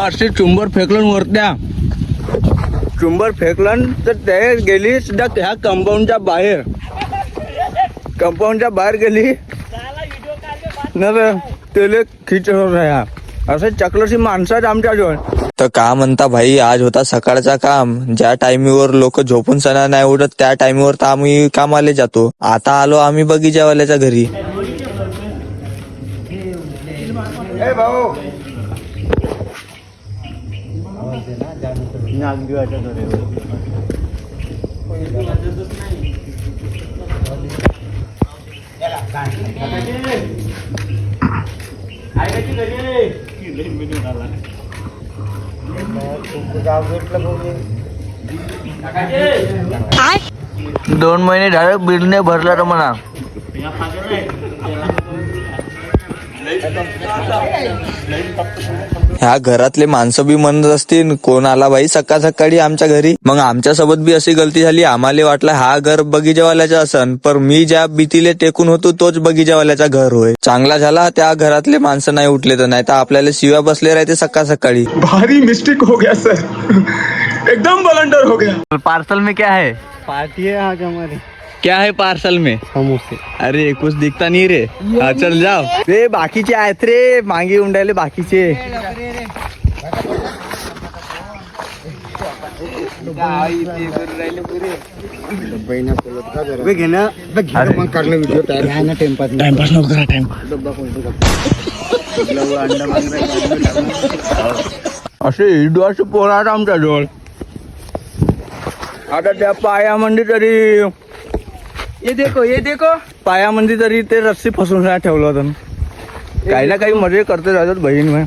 असे चुंबर फेकलं वरत्या चुंबर फेकलं तर ते गेली सुद्धा ह्या कंपाऊंडच्या बाहेर गेली ना त्याला खिच ह्या असं चकलशी माणसाच आमच्या जवळ. तर का म्हणता भाई, आज होता सकाळचा काम. ज्या टाइमीवर लोक झोपून सणा नाही उठत त्या टाइमीवर तर आम्ही कामाला जातो. आता आलो आम्ही बगीचावाल्याच्या घरी. भाऊ दोन महिने झाले बिल नाही भरला तर म्हणा. ह्या घरातले माणसं बी म्हणत असतील कोण आला भाई सकाळ सकाळी आमच्या घरी. मग आमच्या सोबत बी अशी गलती झाली. आम्हाला वाटलं हा घर बगीचावाल्याचा असन, पर मी ज्या भीतीले टेकून होतो तोच बगीचावाल्याचा घर होय. चांगला झाला त्या घरातले माणसं नाही उठले, तर नाही तर आपल्याला शिव्या बसले राहते सकाळ सकाळी. भारी मिस्टेक हो गया सर, एकदम बलंडर हो गया. पार्सल में क्या है? पार्टी है आज हमारी. क्या है पार्सल में? समोसे. अरे कुछ दिखता नहीं रे. हाँ चल जाओ. रे बाकीचे आहेत रे मागे उंडायले बाकीचे. टाइमपास नको करा. असे हिडवाचे पोरात आमच्या जवळ. आता त्या पायामध्ये तरी ये देखो पायामध्ये तरी ते रस्सी फसून ठेवलं होतं. काही ना काही मजे करते राहतात बहीण.